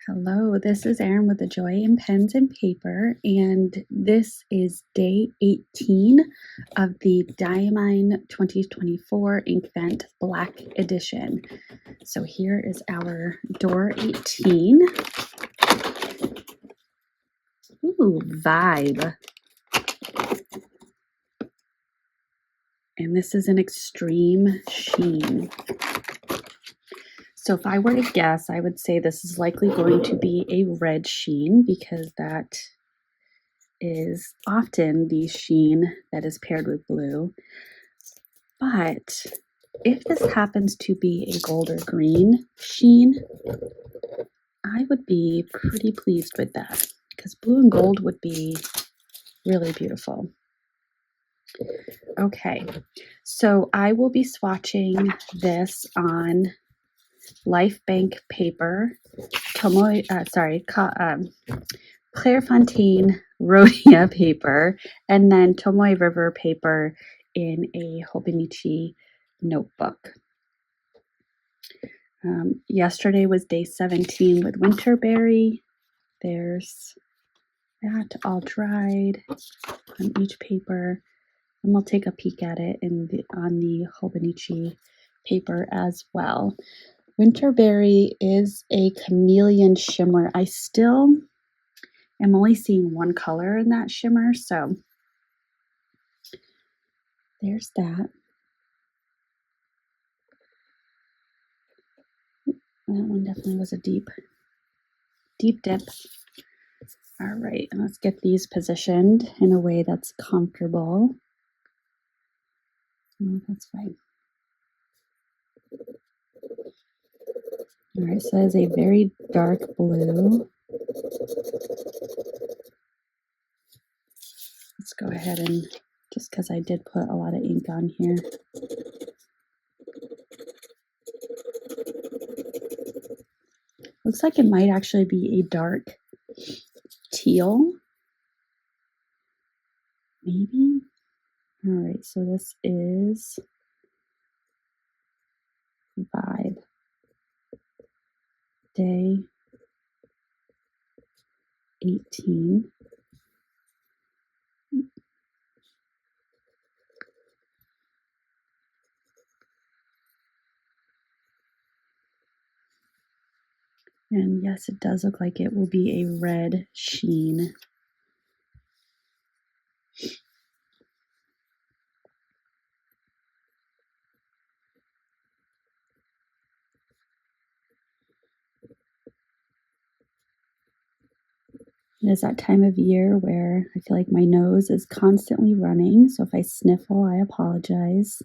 Hello, this is Erin with the Joy in Pens and Paper, and this is day 18 of the Diamine 2024 Inkvent Black Edition. So here is our door 18. Ooh, Vibe. And this is an extreme sheen. So if I were to guess, I would say this is likely going to be a red sheen because that is often the sheen that is paired with blue. But if this happens to be a gold or green sheen, I would be pretty pleased with that because blue and gold would be really beautiful. Okay, so I will be swatching this on Life Bank paper, Clairefontaine Rhodia paper, and then Tomoe River paper in a Hobonichi notebook. Yesterday was day 17 with Winterberry. There's that all dried on each paper, and we'll take a peek at it on the Hobonichi paper as well. Winterberry is a chameleon shimmer. I still am only seeing one color in that shimmer, so there's that. That one definitely was a deep dip. All right, and let's get these positioned in a way that's comfortable. Oh, that's fine. All right, so that is a very dark blue. Let's go ahead and, just because I did put a lot of ink on here. Looks like it might actually be a dark teal. Maybe? All right, so this is Vibe. Day 18. And yes, it does look like it will be a red sheen. It is that time of year where I feel like my nose is constantly running, so if I sniffle, I apologize.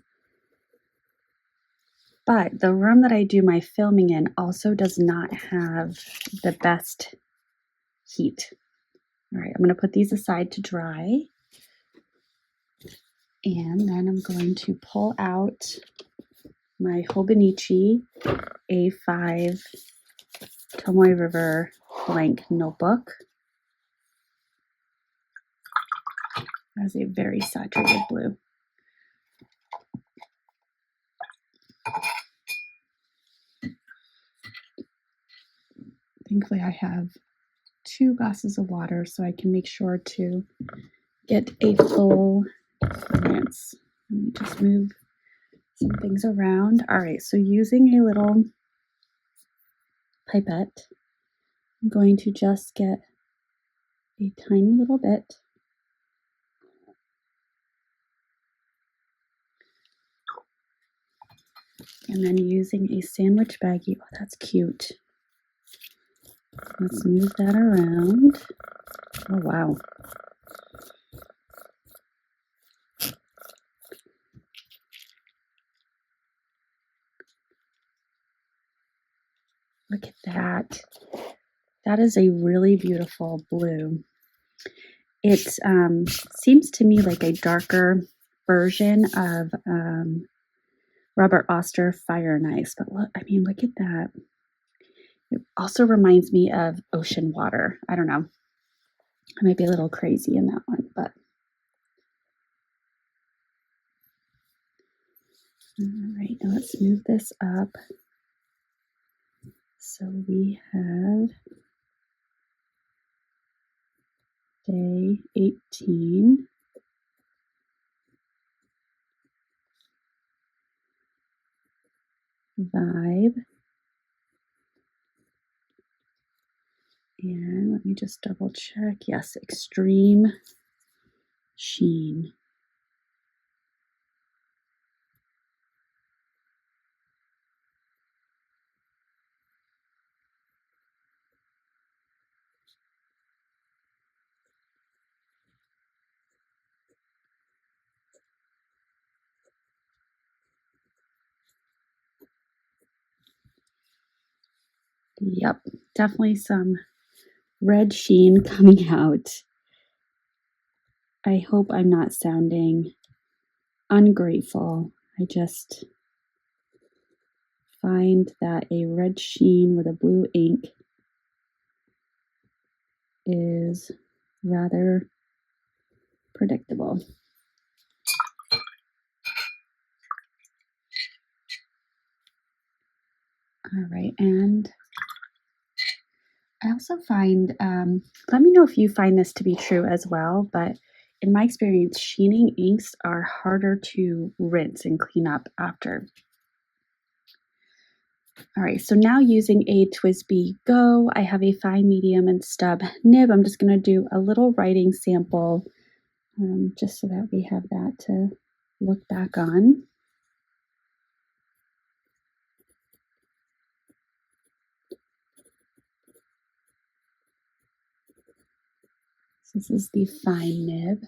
But the room that I do my filming in also does not have the best heat. All right, I'm going to put these aside to dry. And then I'm going to pull out my Hobonichi A5 Tomoe River blank notebook. That's a very saturated blue. Thankfully, I have 2 glasses of water so I can make sure to get a full rinse. Let me just move some things around. All right, so using a little pipette, I'm going to just get a tiny little bit. And then using a sandwich baggie. Oh, that's cute. Let's move that around. Oh, wow. Look at that. That is a really beautiful blue. It seems to me like a darker version of Robert Oster Fire and Ice. But look, I mean, look at that. It also reminds me of ocean water. I don't know. I might be a little crazy in that one, but. All right, now let's move this up. So we have Day 18. Vibe. And let me just double check. Yes, extreme sheen. Yep, definitely some red sheen coming out. I hope I'm not sounding ungrateful. I just find that a red sheen with a blue ink is rather predictable. All right, and I also find, let me know if you find this to be true as well, but in my experience, sheening inks are harder to rinse and clean up after. All right, so now using a TWSBI Go, I have a fine, medium, and stub nib. I'm just going to do a little writing sample just so that we have that to look back on. So this is the fine nib.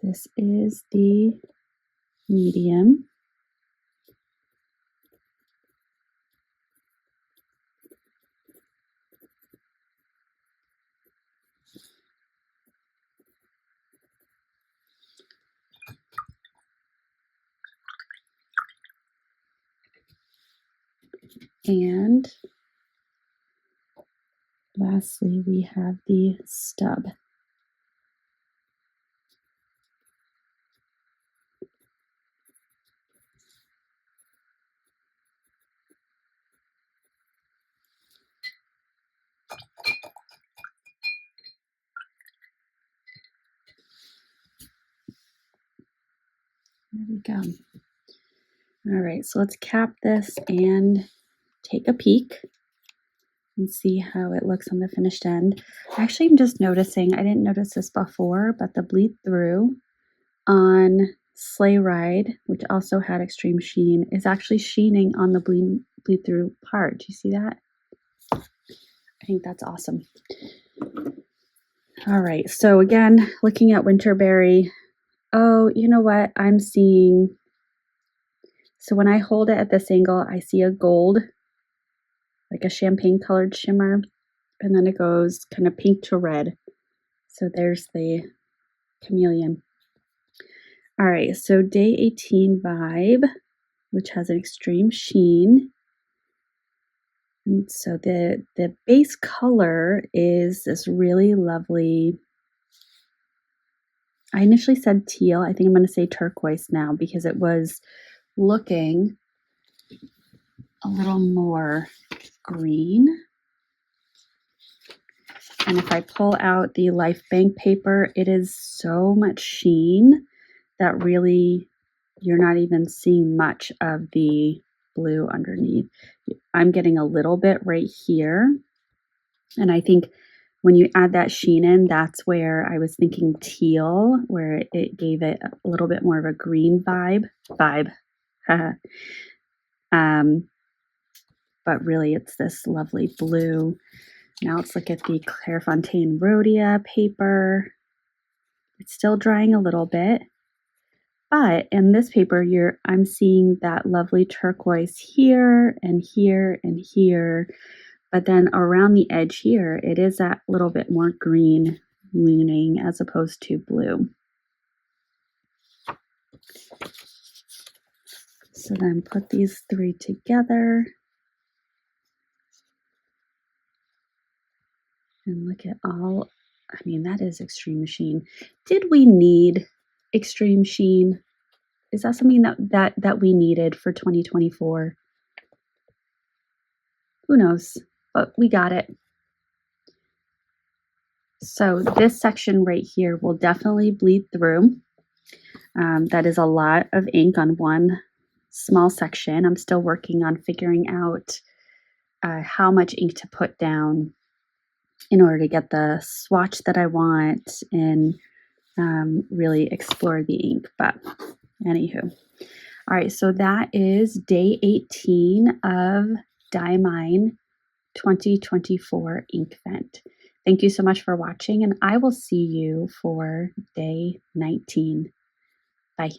This is the medium. And lastly, we have the stub. There we go. All right, so let's cap this and take a peek and see how it looks on the finished end. Actually, I'm just noticing, I didn't notice this before, but the bleed through on Sleigh Ride, which also had extreme sheen, is actually sheening on the bleed through part. Do you see that? I think that's awesome. All right, so again, looking at Winterberry. Oh, you know what? I'm seeing, so when I hold it at this angle, I see a gold, like a champagne colored shimmer, and then it goes kind of pink to red. So there's the chameleon. All right, so day 18 Vibe, which has an extreme sheen. And so the base color is this really lovely, I initially said teal. I think I'm going to say turquoise now because it was looking a little more green. And if I pull out the Life Bank paper, it is so much sheen that really you're not even seeing much of the blue underneath. I'm getting a little bit right here. And I think when you add that sheen in, that's where I was thinking teal, where it gave it a little bit more of a green vibe. But really it's this lovely blue. Now let's look at the Clairefontaine Rhodia paper. It's still drying a little bit, but in this paper I'm seeing that lovely turquoise here and here and here. But then around the edge here, it is that little bit more green leaning as opposed to blue. So then put these three together and look at all, I mean, that is extreme sheen. Did we need extreme sheen? Is that something that we needed for 2024? Who knows? But we got it. So this section right here will definitely bleed through. That is a lot of ink on one small section. I'm still working on figuring out how much ink to put down in order to get the swatch that I want and really explore the ink. But anywho, all right, so that is day 18 of Diamine 2024 Inkvent. Thank you so much for watching, and I will see you for day 19. Bye.